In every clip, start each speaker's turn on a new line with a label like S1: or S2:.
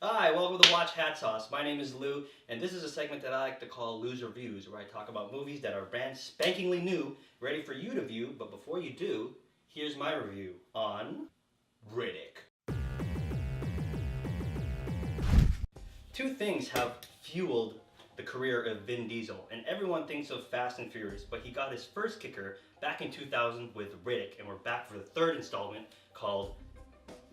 S1: Hi, welcome to Watch Hat Sauce. My name is Lou, and this is a segment that I like to call Lou's Reviews, where I talk about movies that are brand spankingly new, ready for you to view, but before you do, here's my review on Riddick. Two things have fueled the career of Vin Diesel, and everyone thinks of Fast and Furious, but he got his first kicker back in 2000 with Riddick, and we're back for the third installment called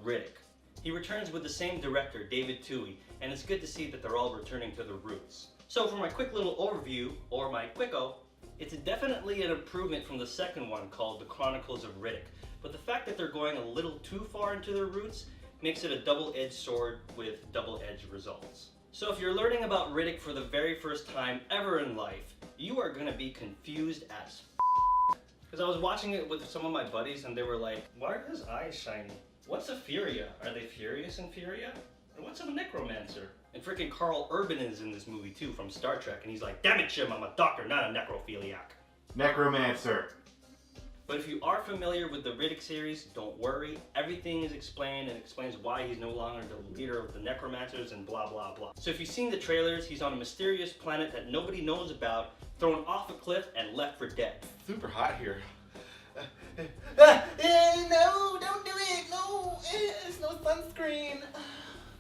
S1: Riddick. He returns with the same director, David Twohy, and it's good to see that they're all returning to their roots. So for my quick little overview, or my quicko, it's definitely an improvement from the second one called The Chronicles of Riddick, but the fact that they're going a little too far into their roots makes it a double-edged sword with double-edged results. So if you're learning about Riddick for the very first time ever in life, you are going to be confused as because I was watching it with some of my buddies and they were like, why are his eyes shiny? What's a Furia? Are they furious in Furia? And what's a necromancer? And freaking Carl Urban is in this movie too from Star Trek, and he's like, damn it Jim, I'm a doctor, not a necrophiliac.
S2: Necromancer.
S1: But if you are familiar with the Riddick series, don't worry. Everything is explained and explains why he's no longer the leader of the necromancers and blah blah blah. So if you've seen the trailers, he's on a mysterious planet that nobody knows about, thrown off a cliff and left for dead.
S2: Super hot here.
S3: No, don't do it. No, there's no sunscreen.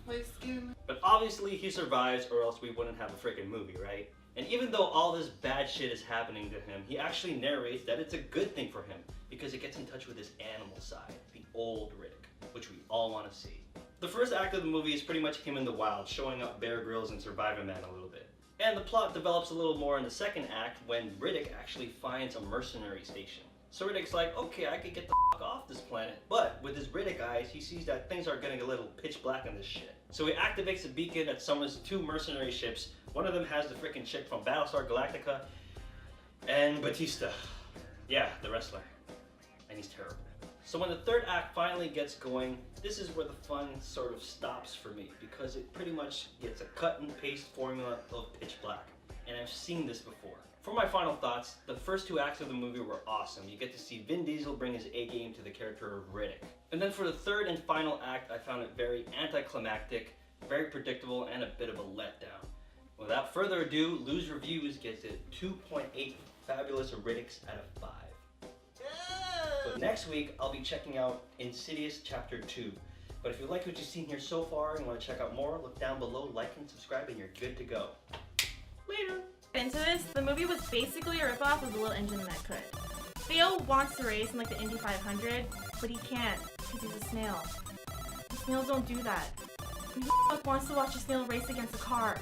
S3: My skin.
S1: But obviously he survives or else we wouldn't have a freaking movie, right? And even though all this bad shit is happening to him, he actually narrates that it's a good thing for him because it gets in touch with his animal side, the old Riddick, which we all want to see. The first act of the movie is pretty much him in the wild, showing up Bear Grylls and Survivor Man a little bit. And the plot develops a little more in the second act when Riddick actually finds a mercenary station. So Riddick's like, okay, I could get the fuck off this planet. But with his Riddick eyes, he sees that things are getting a little pitch black in this shit. So he activates a beacon that summons two mercenary ships. One of them has the freaking chick from Battlestar Galactica and Batista. Yeah, the wrestler. And he's terrible. So when the third act finally gets going, this is where the fun sort of stops for me because it pretty much gets a cut and paste formula of pitch black. And I've seen this before. For my final thoughts, the first two acts of the movie were awesome. You get to see Vin Diesel bring his A game to the character of Riddick. And then for the third and final act, I found it very anticlimactic, very predictable, and a bit of a letdown. Without further ado, Lou's Reviews gives it 2.8 fabulous Riddicks out of 5. But next week, I'll be checking out Insidious Chapter 2. But if you like what you've seen here so far and want to check out more, look down below, like and subscribe, and you're good to go. Later!
S4: Into this, the movie was basically a ripoff of The Little Engine That Could. Theo wants to race in like the Indy 500, but he can't because he's a snail. Snails don't do that. Who the fuck wants to watch a snail race against a car?